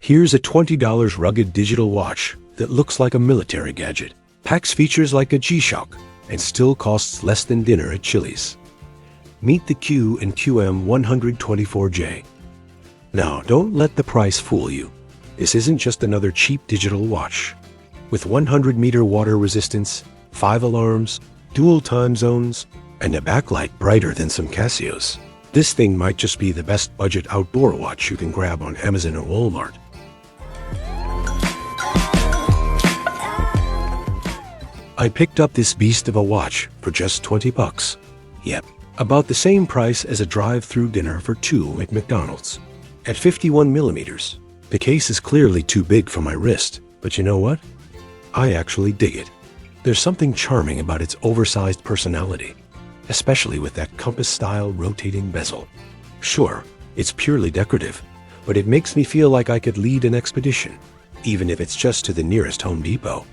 Here's a $20 rugged digital watch that looks like a military gadget, packs features like a G-Shock, and still costs less than dinner at Chili's. Meet the Q&Q M124J. Now, don't let the price fool you. This isn't just another cheap digital watch. With 100-meter water resistance, 5 alarms, dual time zones, and a backlight brighter than some Casios, this thing might just be the best budget outdoor watch you can grab on Amazon or Walmart. I picked up this beast of a watch for just 20 bucks. Yep, about the same price as a drive-through dinner for 2 at McDonald's. At 51 millimeters, the case is clearly too big for my wrist, but you know what? I actually dig it. There's something charming about its oversized personality, especially with that compass-style rotating bezel. Sure, it's purely decorative, but it makes me feel like I could lead an expedition, even if it's just to the nearest Home Depot.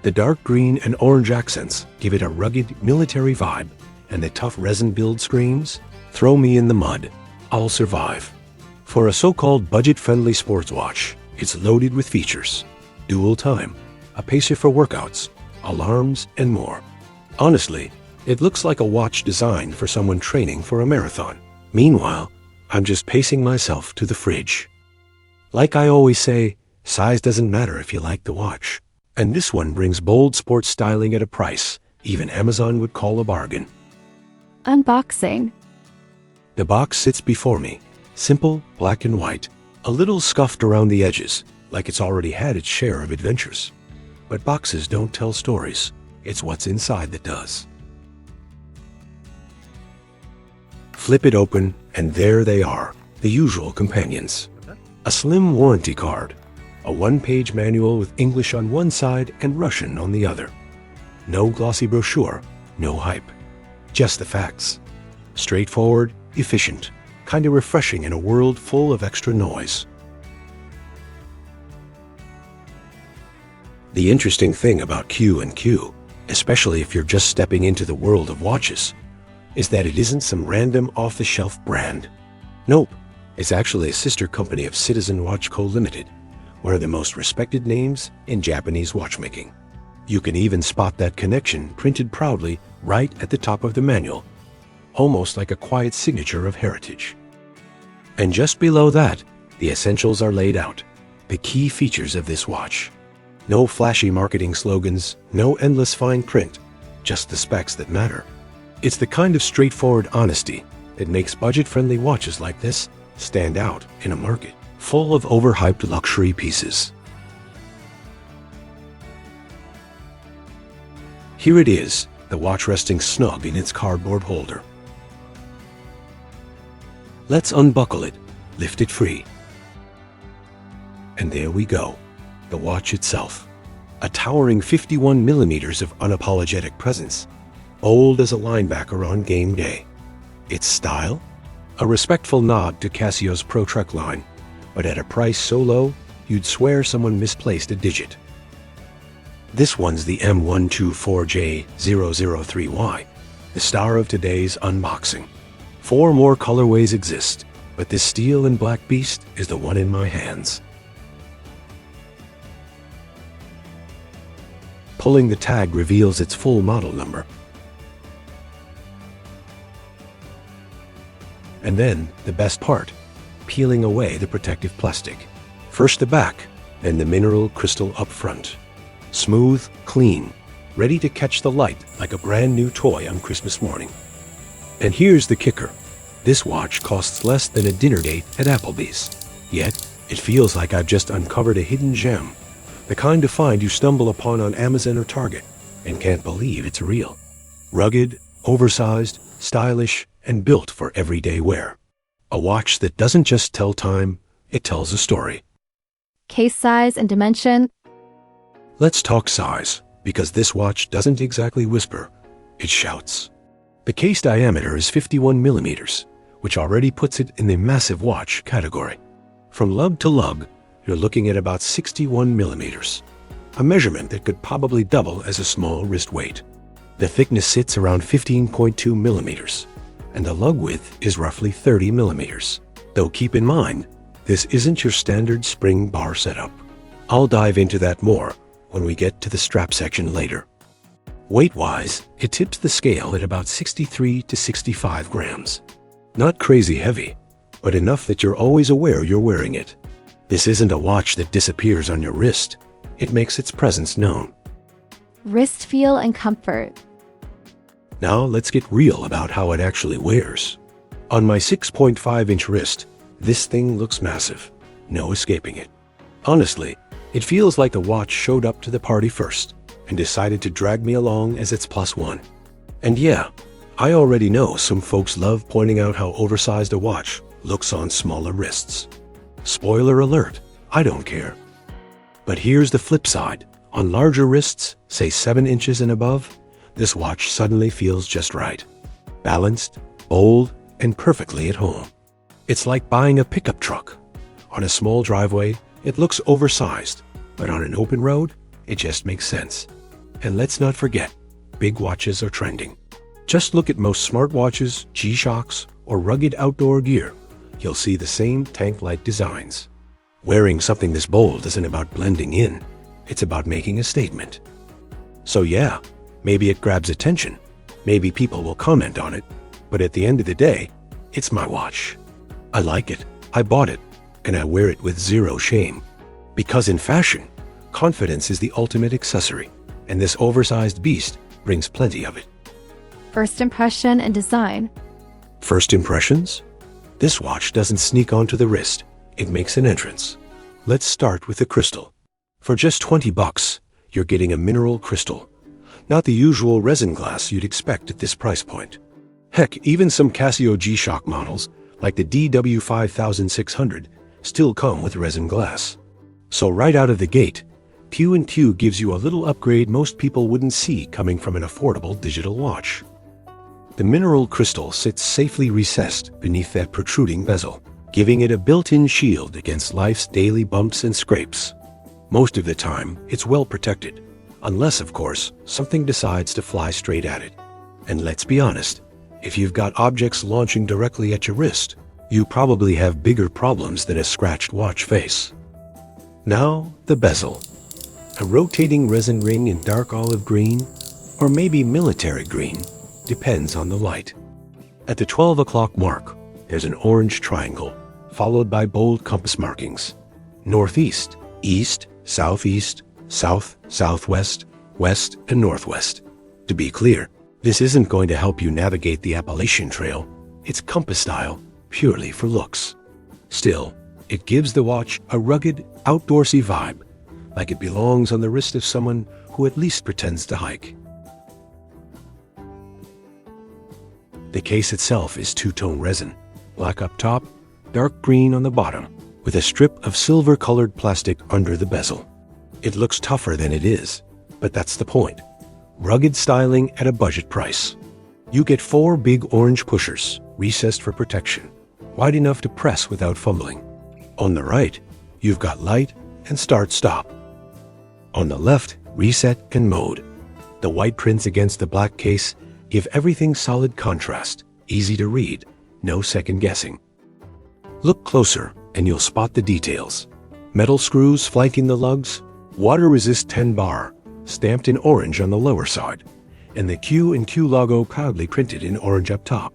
The dark green and orange accents give it a rugged military vibe, and the tough resin build screams, "Throw me in the mud, I'll survive." For a so-called budget-friendly sports watch, it's loaded with features: dual time, a pacer for workouts, alarms, and more. Honestly, it looks like a watch designed for someone training for a marathon. Meanwhile, I'm just pacing myself to the fridge. Like I always say, size doesn't matter if you like the watch. And this one brings bold sports styling at a price even Amazon would call a bargain. Unboxing. The box sits before me, simple, black and white, a little scuffed around the edges, like it's already had its share of adventures. But boxes don't tell stories. It's what's inside that does. Flip it open, and there they are, the usual companions. A slim warranty card, a one-page manual with English on one side and Russian on the other. No glossy brochure, no hype. Just the facts. Straightforward, efficient, kind of refreshing in a world full of extra noise. The interesting thing about Q&Q, especially if you're just stepping into the world of watches, is that it isn't some random off-the-shelf brand. Nope, it's actually a sister company of Citizen Watch Co. Limited, one of the most respected names in Japanese watchmaking. You can even spot that connection printed proudly right at the top of the manual, almost like a quiet signature of heritage. And just below that, the essentials are laid out, the key features of this watch. No flashy marketing slogans, no endless fine print, just the specs that matter. It's the kind of straightforward honesty that makes budget-friendly watches like this stand out in a market full of overhyped luxury pieces. Here it is, the watch resting snug in its cardboard holder. Let's unbuckle it, lift it free. And there we go, the watch itself. A towering 51 millimeters of unapologetic presence, bold as a linebacker on game day. Its style? A respectful nod to Casio's Pro Trek line, but at a price so low, you'd swear someone misplaced a digit. This one's the M124J003Y, the star of today's unboxing. 4 more colorways exist, but this steel and black beast is the one in my hands. Pulling the tag reveals its full model number. And then, the best part, peeling away the protective plastic. First the back, then the mineral crystal up front. Smooth, clean, ready to catch the light like a brand new toy on Christmas morning. And here's the kicker. This watch costs less than a dinner date at Applebee's. Yet, it feels like I've just uncovered a hidden gem. The kind of find you stumble upon on Amazon or Target and can't believe it's real. Rugged, oversized, stylish, and built for everyday wear. A watch that doesn't just tell time, it tells a story. Case size and dimension. Let's talk size, because this watch doesn't exactly whisper, it shouts. The case diameter is 51 millimeters, which already puts it in the massive watch category. From lug to lug, you're looking at about 61 millimeters, a measurement that could probably double as a small wrist weight. The thickness sits around 15.2 millimeters, and the lug width is roughly 30 millimeters. Though keep in mind, This isn't your standard spring bar setup. I'll dive into that more when we get to the strap section later. Weight-wise, it tips the scale at about 63 to 65 grams. Not crazy heavy, but enough that you're always aware you're wearing it. This isn't a watch that disappears on your wrist. It makes its presence known. Wrist feel and comfort. Now let's get real about how it actually wears. On my 6.5-inch wrist, this thing looks massive. No escaping it. Honestly, it feels like the watch showed up to the party first and decided to drag me along as its plus one. And yeah, I already know some folks love pointing out how oversized a watch looks on smaller wrists. Spoiler alert, I don't care. But here's the flip side. On larger wrists, say 7 inches and above, this watch suddenly feels just right. Balanced, bold, and perfectly at home. It's like buying a pickup truck. On a small driveway, it looks oversized, but on an open road, it just makes sense. And let's not forget, big watches are trending. Just look at most smartwatches, G-Shocks, or rugged outdoor gear. You'll see the same tank-like designs. Wearing something this bold isn't about blending in. It's about making a statement. So yeah, maybe it grabs attention. Maybe people will comment on it. But at the end of the day, it's my watch. I like it, I bought it, and I wear it with zero shame. Because in fashion, confidence is the ultimate accessory, and this oversized beast brings plenty of it. First impression and design. First impressions? This watch doesn't sneak onto the wrist. It makes an entrance. Let's start with the crystal. For just $20, you're getting a mineral crystal. Not the usual resin glass you'd expect at this price point. Heck, even some Casio G-Shock models, like the DW5600, still come with resin glass. So right out of the gate, Q&Q gives you a little upgrade most people wouldn't see coming from an affordable digital watch. The mineral crystal sits safely recessed beneath that protruding bezel, giving it a built-in shield against life's daily bumps and scrapes. Most of the time, it's well protected, unless, of course, something decides to fly straight at it. And let's be honest, if you've got objects launching directly at your wrist, you probably have bigger problems than a scratched watch face. Now, the bezel. A rotating resin ring in dark olive green, or maybe military green, depends on the light. At the 12 o'clock mark, there's an orange triangle, followed by bold compass markings. Northeast, east, southeast, south, southwest, west, and northwest. To be clear, this isn't going to help you navigate the Appalachian Trail. It's compass style, purely for looks. Still, it gives the watch a rugged, outdoorsy vibe, like it belongs on the wrist of someone who at least pretends to hike. The case itself is two-tone resin, black up top, dark green on the bottom, with a strip of silver-colored plastic under the bezel. It looks tougher than it is, but that's the point. Rugged styling at a budget price. You get 4 big orange pushers, recessed for protection, wide enough to press without fumbling. On the right, you've got light and start-stop. On the left, reset and mode. The white prints against the black case give everything solid contrast, easy to read, no second guessing. Look closer and you'll spot the details. Metal screws flanking the lugs, water-resist 10 bar, stamped in orange on the lower side, and the Q&Q logo proudly printed in orange up top.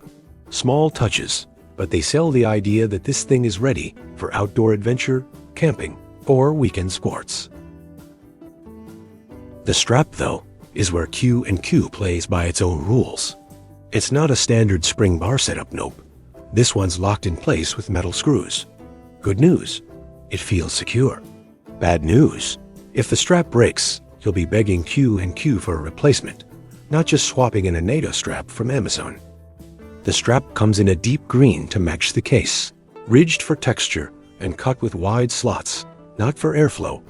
Small touches, but they sell the idea that this thing is ready for outdoor adventure, camping, or weekend sports. The strap, though, is where Q&Q plays by its own rules. It's not a standard spring bar setup, nope. This one's locked in place with metal screws. Good news, it feels secure. Bad news, if the strap breaks, you'll be begging Q&Q for a replacement, not just swapping in a NATO strap from Amazon. The strap comes in a deep green to match the case, ridged for texture and cut with wide slots, not for airflow,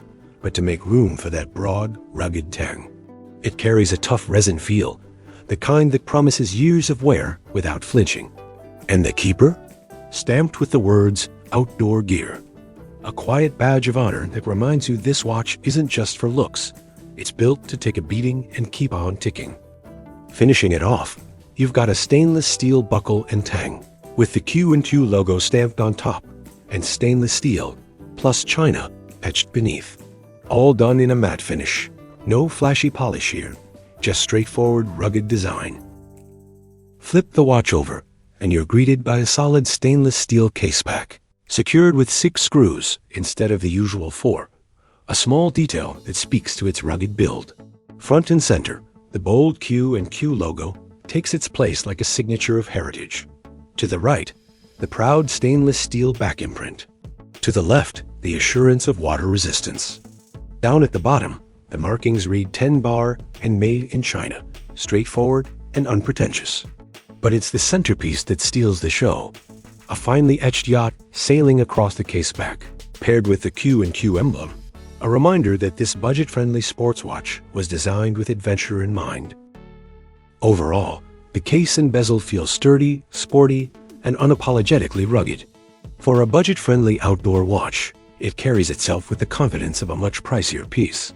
but to make room for that broad, rugged tang. It carries a tough resin feel, the kind that promises years of wear without flinching. And the keeper? Stamped with the words, outdoor gear. A quiet badge of honor that reminds you this watch isn't just for looks. It's built to take a beating and keep on ticking. Finishing it off, you've got a stainless steel buckle and tang, with the Q&Q logo stamped on top, and stainless steel, plus china, etched beneath. All done in a matte finish. No flashy polish here, just straightforward rugged design. Flip the watch over, and you're greeted by a solid stainless steel case back, secured with 6 screws instead of the usual 4, a small detail that speaks to its rugged build. Front and center, the bold Q&Q logo takes its place like a signature of heritage. To the right, the proud stainless steel back imprint. To the left, the assurance of water resistance. Down at the bottom, the markings read 10 bar and made in China, straightforward and unpretentious. But it's the centerpiece that steals the show. A finely etched yacht sailing across the case back, paired with the Q&Q emblem. A reminder that this budget-friendly sports watch was designed with adventure in mind. Overall, the case and bezel feel sturdy, sporty, and unapologetically rugged. For a budget-friendly outdoor watch, it carries itself with the confidence of a much pricier piece.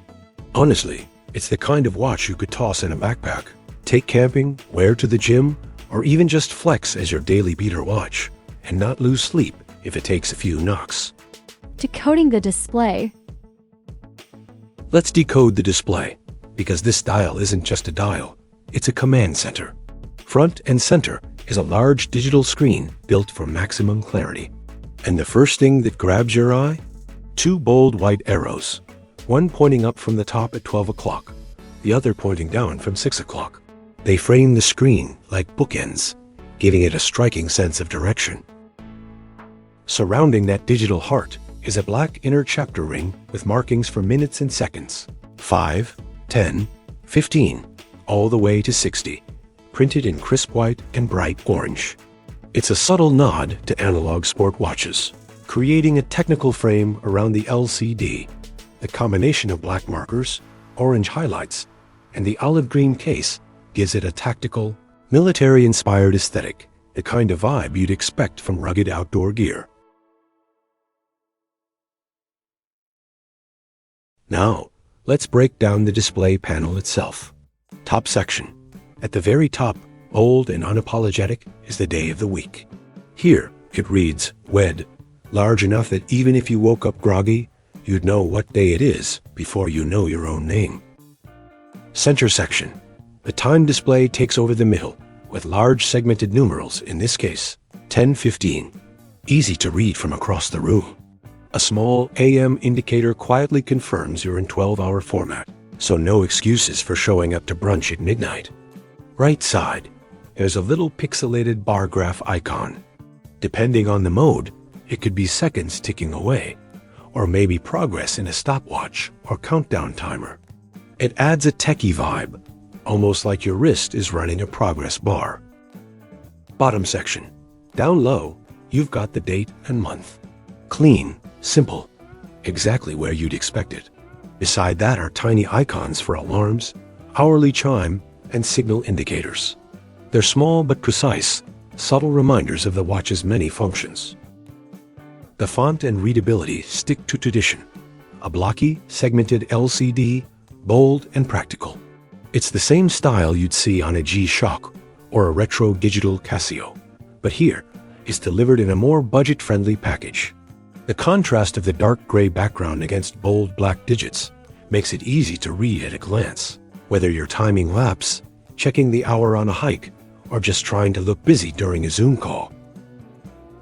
Honestly, it's the kind of watch you could toss in a backpack, take camping, wear to the gym, or even just flex as your daily beater watch, and not lose sleep if it takes a few knocks. Decoding the display. Let's decode the display, because this dial isn't just a dial, it's a command center. Front and center is a large digital screen built for maximum clarity. And the first thing that grabs your eye? 2 bold white arrows, one pointing up from the top at 12 o'clock, the other pointing down from 6 o'clock. They frame the screen like bookends, giving it a striking sense of direction. Surrounding that digital heart is a black inner chapter ring with markings for minutes and seconds, 5, 10, 15, all the way to 60, printed in crisp white and bright orange. It's a subtle nod to analog sport watches, creating a technical frame around the LCD. The combination of black markers, orange highlights, and the olive green case gives it a tactical, military-inspired aesthetic, the kind of vibe you'd expect from rugged outdoor gear. Now, let's break down the display panel itself. Top section. At the very top, bold and unapologetic, is the day of the week. Here, it reads, WED, large enough that even if you woke up groggy, you'd know what day it is before you know your own name. Center section. The time display takes over the middle, with large segmented numerals, in this case, 10:15. Easy to read from across the room. A small AM indicator quietly confirms you're in 12-hour format, so no excuses for showing up to brunch at midnight. Right side, there's a little pixelated bar graph icon. Depending on the mode, it could be seconds ticking away, or maybe progress in a stopwatch or countdown timer. It adds a techie vibe, almost like your wrist is running a progress bar. Bottom section. Down low, you've got the date and month. Clean, simple, exactly where you'd expect it. Beside that are tiny icons for alarms, hourly chime, and signal indicators. They're small but precise, subtle reminders of the watch's many functions. The font and readability stick to tradition. A blocky, segmented LCD, bold and practical. It's the same style you'd see on a G-Shock or a retro digital Casio, but here it's delivered in a more budget-friendly package. The contrast of the dark gray background against bold black digits makes it easy to read at a glance, whether you're timing laps, checking the hour on a hike, or just trying to look busy during a Zoom call.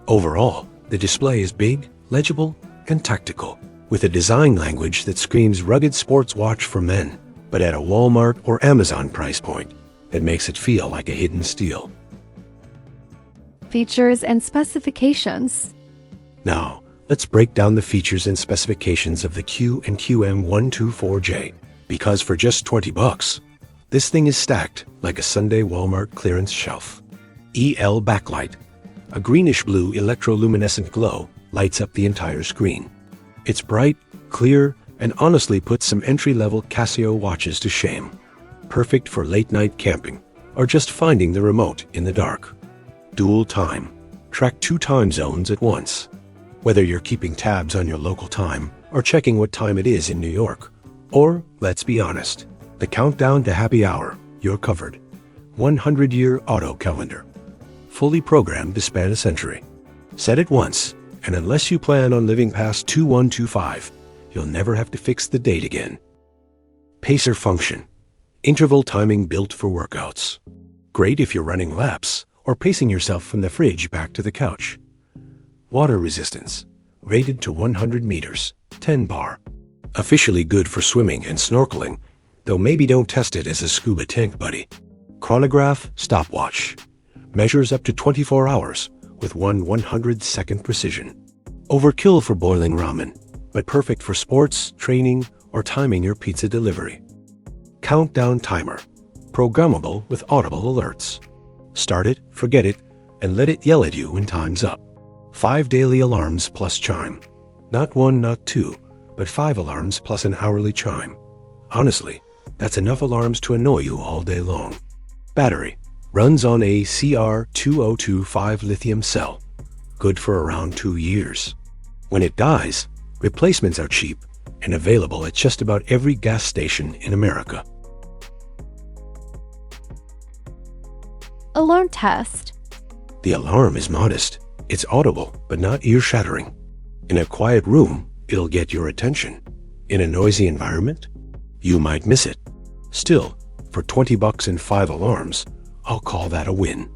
Overall, the display is big, legible, and tactical, with a design language that screams rugged sports watch for men, but at a Walmart or Amazon price point that makes it feel like a hidden steal. Features and specifications. Now, let's break down the features and specifications of the Q&Q M124J, because for just $20, this thing is stacked like a Sunday Walmart clearance shelf. EL backlight. A greenish-blue electroluminescent glow lights up the entire screen. It's bright, clear, and honestly puts some entry-level Casio watches to shame. Perfect for late-night camping or just finding the remote in the dark. Dual time. Track 2 time zones at once. Whether you're keeping tabs on your local time or checking what time it is in New York. Or, let's be honest, the countdown to happy hour, you're covered. 100-year auto calendar. Fully programmed to span a century. Set it once, And unless you plan on living past 2125, you'll never have to fix the date again. Pacer function. Interval timing built for workouts. Great if you're running laps or pacing yourself from the fridge back to the couch. Water resistance. Rated to 100 meters, 10 bar. Officially good for swimming and snorkeling, though maybe don't test it as a scuba tank buddy. Chronograph stopwatch. Measures up to 24 hours with 1/100-second precision. Overkill for boiling ramen, but perfect for sports, training, or timing your pizza delivery. Countdown timer. Programmable with audible alerts. Start it, forget it, and let it yell at you when time's up. 5 daily alarms plus chime. Not 1, not 2, but 5 alarms plus an hourly chime. Honestly, that's enough alarms to annoy you all day long. Battery. Runs on a CR2025 lithium cell. Good for around 2 years. When it dies, replacements are cheap and available at just about every gas station in America. Alarm test. The alarm is modest. It's audible, but not ear-shattering. In a quiet room, it'll get your attention. In a noisy environment, you might miss it. Still, for $20 and 5 alarms, I'll call that a win.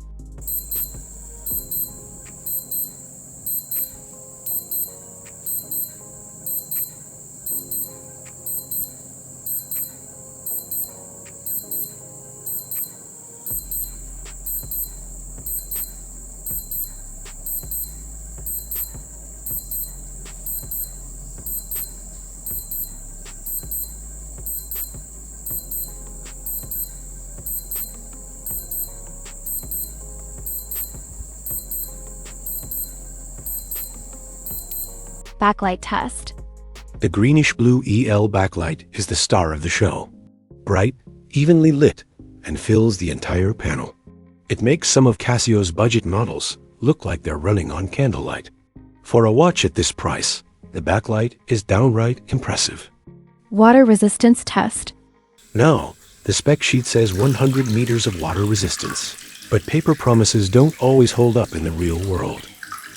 Backlight test. The greenish-blue EL backlight is the star of the show. Bright, evenly lit, and fills the entire panel. It makes some of Casio's budget models look like they're running on candlelight. For a watch at this price, the backlight is downright impressive. Water resistance test. Now, the spec sheet says 100 meters of water resistance, but paper promises don't always hold up in the real world.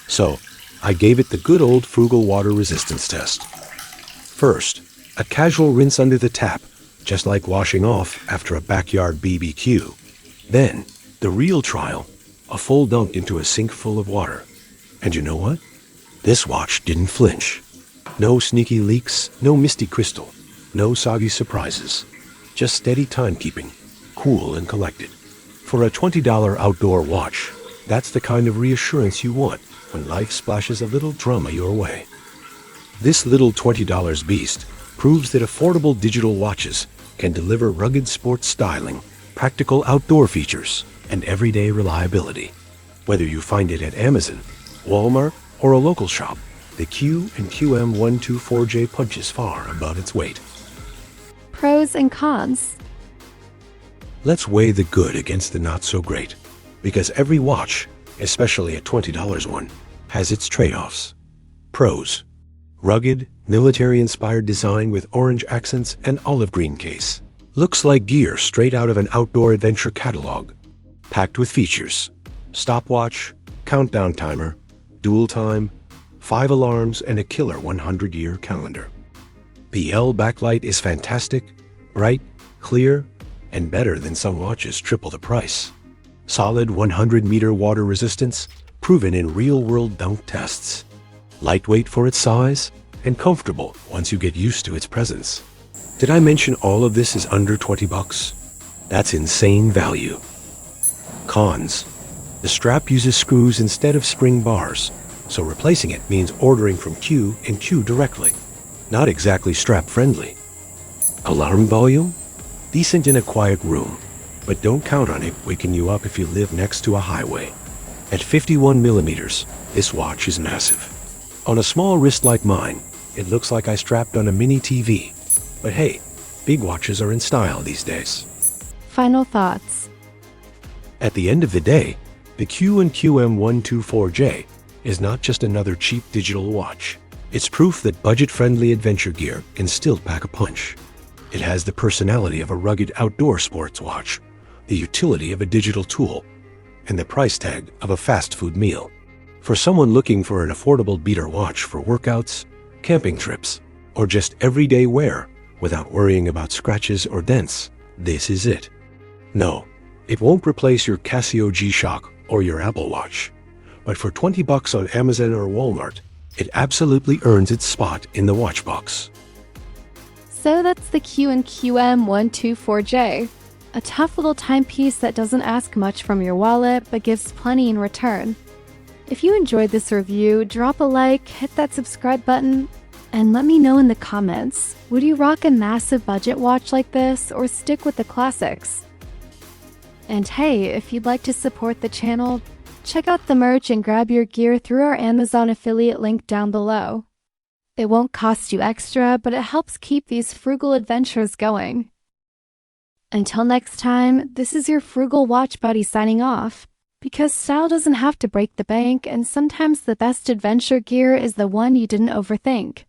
So, I gave it the good old frugal water resistance test. First, a casual rinse under the tap, just like washing off after a backyard BBQ. Then, the real trial, a full dunk into a sink full of water. And you know what? This watch didn't flinch. No sneaky leaks, no misty crystal, no soggy surprises. Just steady timekeeping, cool and collected. For a $20 outdoor watch, that's the kind of reassurance you want when life splashes a little drama your way. This little $20 beast proves that affordable digital watches can deliver rugged sports styling, practical outdoor features, and everyday reliability. Whether you find it at Amazon, Walmart, or a local shop, the Q&Q M124J punches far above its weight. Pros and cons. Let's weigh the good against the not so great, because every watch, especially a $20 one, has its trade-offs. Pros. Rugged, military-inspired design with orange accents and olive green case. Looks like gear straight out of an outdoor adventure catalog. Packed with features. Stopwatch, countdown timer, dual time, 5 alarms, and a killer 100-year calendar. BL backlight is fantastic, bright, clear, and better than some watches triple the price. Solid 100-meter water resistance, proven in real-world dunk tests. Lightweight for its size, and comfortable once you get used to its presence. Did I mention all of this is under $20? That's insane value. Cons. The strap uses screws instead of spring bars, so replacing it means ordering from Q&Q directly. Not exactly strap-friendly. Alarm volume? Decent in a quiet room, but don't count on it waking you up if you live next to a highway. At 51 millimeters, this watch is massive. On a small wrist like mine, it looks like I strapped on a mini TV. But hey, big watches are in style these days. Final thoughts. At the end of the day, the Q&Q M124J is not just another cheap digital watch. It's proof that budget-friendly adventure gear can still pack a punch. It has the personality of a rugged outdoor sports watch, the utility of a digital tool, and the price tag of a fast food meal. For someone looking for an affordable beater watch for workouts, camping trips, or just everyday wear without worrying about scratches or dents, this is it. No, it won't replace your Casio G-Shock or your Apple Watch, but for 20 bucks on Amazon or Walmart, it absolutely earns its spot in the watch box. So that's the Q&Q M124J. A tough little timepiece that doesn't ask much from your wallet but gives plenty in return. If you enjoyed this review, drop a like, hit that subscribe button, and let me know in the comments, would you rock a massive budget watch like this or stick with the classics? And hey, if you'd like to support the channel, check out the merch and grab your gear through our Amazon affiliate link down below. It won't cost you extra, but it helps keep these frugal adventures going. Until next time, this is your frugal watch buddy signing off, because style doesn't have to break the bank, and sometimes the best adventure gear is the one you didn't overthink.